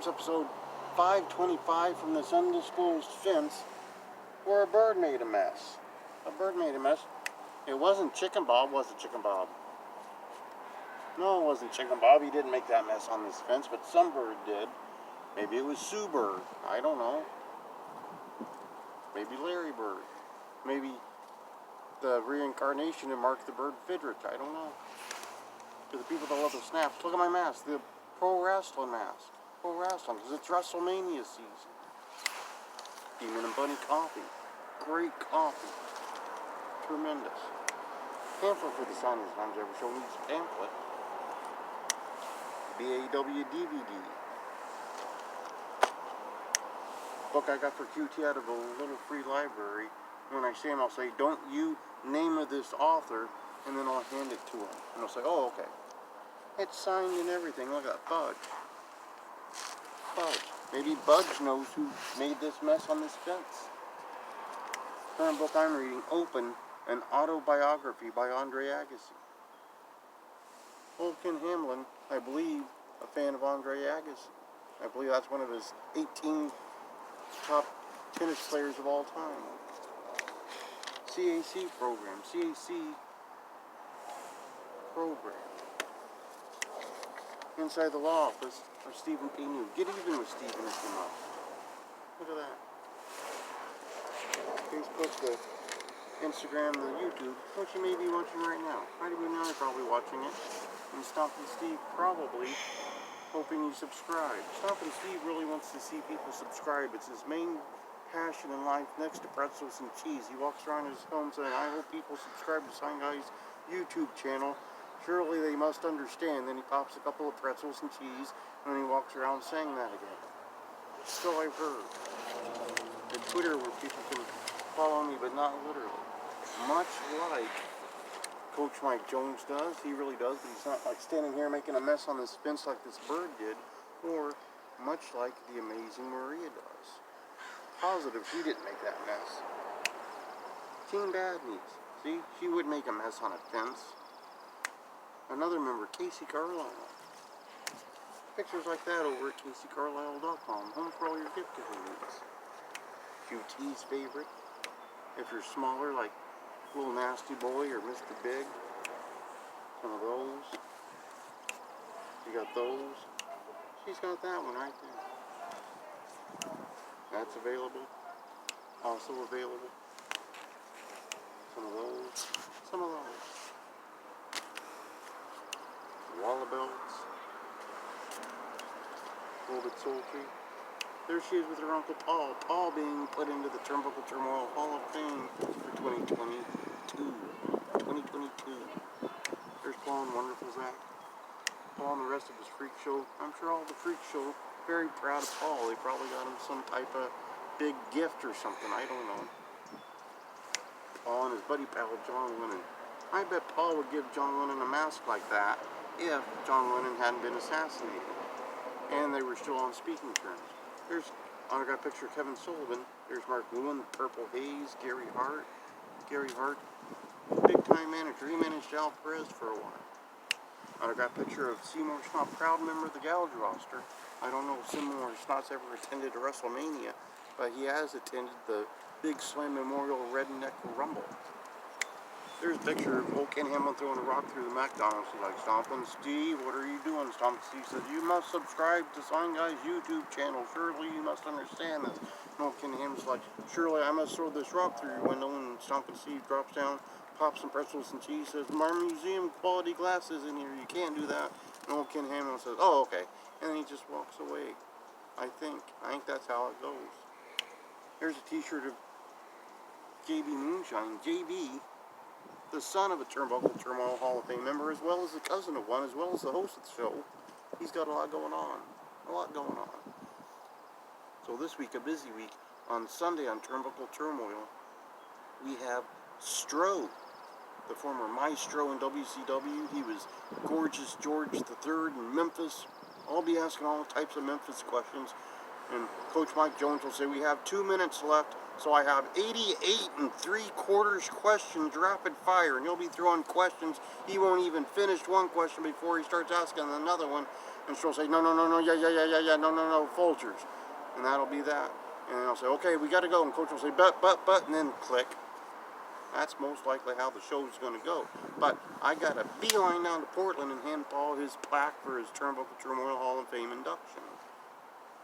Games, episode 525 from this undisclosed fence, where a bird made a mess. A bird made a mess. It wasn't Chicken Bob, was it Chicken Bob? No, it wasn't Chicken Bob. He didn't make that mess on this fence, but some bird did. Maybe it was Sue Bird. I don't know. Maybe Larry Bird. Maybe the reincarnation of Mark the Bird Fidret. I don't know. To the people that love the snaps, look at my mask. The pro wrestling mask. Pro wrestling, because it's WrestleMania season. Demon and Bunny coffee. Great coffee. Tremendous. Pamphlet for the Signers Lounge ever show needs a pamphlet. BAW DVD. Book I got for QT out of a little free library. When I see him, I'll say, don't you name of this author, and then I'll hand it to him. And I'll say, oh, okay. It's signed and everything. Look at that. Budge. Budge. Maybe Budge knows who made this mess on this fence. Current book I'm reading, Open, an autobiography by Andre Agassi. Old Ken Hamlin, I believe, a fan of Andre Agassi. I believe that's one of his 18 top tennis players of all time. CAC program. Inside the Law Office of Stephen P. New. Get even with Stephen if you must. Look at that. Facebook, the Instagram, the YouTube, which you may be watching right now. Might even now you're probably watching it. And Stompin' Steve probably hoping you subscribe. Stompin' Steve really wants to see people subscribe. It's his main passion in life next to pretzels and cheese. He walks around his home saying, I hope people subscribe to Sign Guy's YouTube channel. Surely they must understand. Then he pops a couple of pretzels and cheese, and then he walks around saying that again. So I've heard. And Twitter, where people can follow me, but not literally. Much like Coach Mike Jones does. He really does, but he's not like standing here making a mess on this fence like this bird did, or much like the amazing Maria does. Positive she didn't make that mess. Team Bad News. See, she would make a mess on a fence. Another member, Casey Carlisle. Pictures like that over at CaseyCarlisle.com. Home for all your gift giving needs. QT's favorite. If you're smaller, like Little Nasty Boy or Mr. Big. Some of those. You got those. She's got that one right there. That's available. Also available. Some of those. Some of those. Wallabelts. A little bit sultry. There she is with her Uncle Paul. Paul being put into the Turnbuckle Turmoil Hall of Fame for 2022. There's Paul and Wonderful Zach. Paul and the rest of his freak show. I'm sure all the freak show very proud of Paul. They probably got him some type of big gift or something. I don't know. Paul and his buddy pal John Lennon. I bet Paul would give John Lennon a mask like that if John Lennon hadn't been assassinated and they were still on speaking terms. There's I got a picture of Kevin Sullivan. There's Mark Lewin, Purple Haze, Gary Hart, big time manager. He managed Al Perez for a while. I got a picture of Seymour Schnott, proud member of the Gouge roster. I don't know if Seymour Schnott's ever attended a WrestleMania, but he has attended the Big Slam Memorial Redneck Rumble. There's a picture of old Ken Hamlin throwing a rock through the McDonald's. He's like, Stompin' Steve, what are you doing? Stompin' Steve says, you must subscribe to Sign Guy's YouTube channel. Surely you must understand this. And old Ken Hamlin's like, surely I must throw this rock through your window. And Stompin' Steve drops down, pops some pretzels and cheese, says, my museum quality glasses in here. You can't do that. And old Ken Hamlin says, oh, okay. And then he just walks away. I think that's how it goes. There's a t-shirt of JB Moonshine. JB, the son of a Turnbuckle Turmoil Hall of Fame member, as well as the cousin of one, as well as the host of the show. He's got a lot going on. So this week, a busy week. On Sunday on Turnbuckle Turmoil, we have Stro, the former maestro in WCW. He was Gorgeous George III in Memphis. I'll be asking all types of Memphis questions. And Coach Mike Jones will say, we have 2 minutes left. So I have 88 3/4 questions, rapid fire, and he'll be throwing questions. He won't even finish one question before he starts asking another one. And she'll say, no, no, no, no, yeah, no, no, no, Folgers. And that'll be that. And then I'll say, okay, we got to go. And Coach will say, but, and then click. That's most likely how the show's going to go. But I got a beeline down to Portland and hand Paul his plaque for his Turnbuckle Turmoil Hall of Fame induction.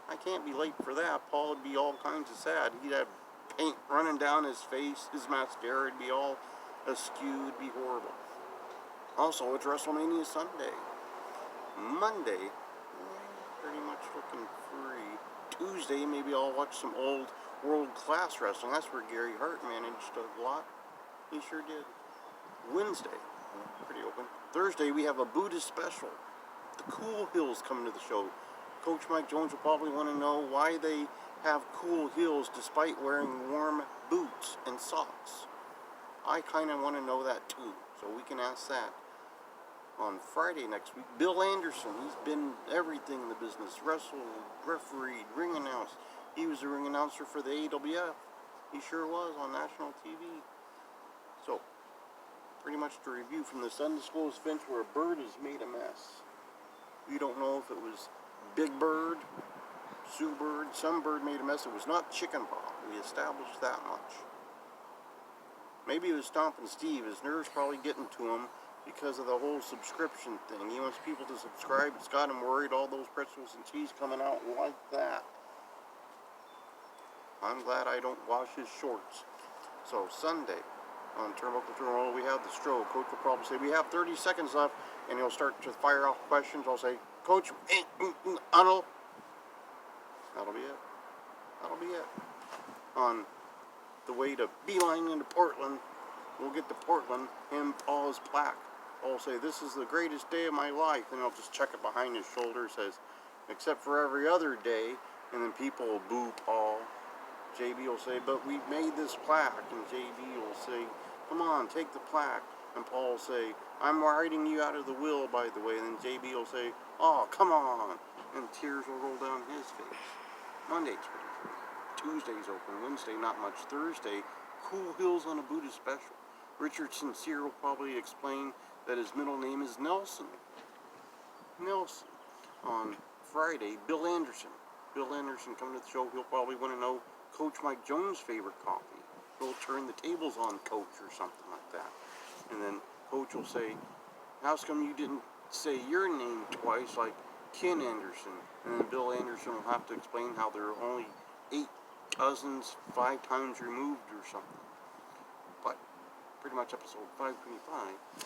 I can't be late for that. Paul would be all kinds of sad. He'd have paint running down his face. His mascara would be all askew. It'd be horrible. Also, it's WrestleMania Sunday. Monday, pretty much looking free. Tuesday, maybe I'll watch some old world-class wrestling. That's where Gary Hart managed a lot. He sure did. Wednesday, pretty open. Thursday, we have a Buddhist special. The Cool Hills coming to the show. Coach Mike Jones will probably want to know why they have cool heels despite wearing warm boots and socks. I kind of want to know that too, so we can ask that. On Friday next week, Bill Anderson, he's been everything in the business. Wrestled, refereed, ring announced. He was the ring announcer for the AWF. He sure was on national TV. So, pretty much to review from this undisclosed fence where a bird has made a mess. We don't know if it was Big Bird, Sue Bird, some bird made a mess. It was not Chicken Paw. We established that much. Maybe it was Stompin' Steve. His nerves probably getting to him because of the whole subscription thing. He wants people to subscribe. It's got him worried. All those pretzels and cheese coming out like that. I'm glad I don't wash his shorts. So Sunday on Turnbuckle Turmoil, we have the stroke. Coach will probably say, we have 30 seconds left, and he'll start to fire off questions. I'll say, Coach, Arnold. That'll be it. That'll be it. On the way to beeline into Portland, we'll get to Portland, him, Paul's plaque. I'll say, this is the greatest day of my life. And I'll just check it behind his shoulder. It says, except for every other day. And then people will boo Paul. JB will say, but we made this plaque. And JB will say, come on, take the plaque. And Paul will say, I'm writing you out of the will, by the way. And then JB will say, oh, come on. And tears will roll down his face. Monday's pretty free. Tuesday's open. Wednesday, not much. Thursday, Cool Hills on a Buddhist special. Richard Sincere will probably explain that his middle name is Nelson. Nelson. On Friday, Bill Anderson. Bill Anderson coming to the show. He'll probably want to know Coach Mike Jones' favorite coffee. He'll turn the tables on Coach or something like that. And then Coach will say, how come you didn't say your name twice like Ken Anderson? And then Bill Anderson will have to explain how there are only 8 cousins 5 times removed or something. But pretty much episode 525.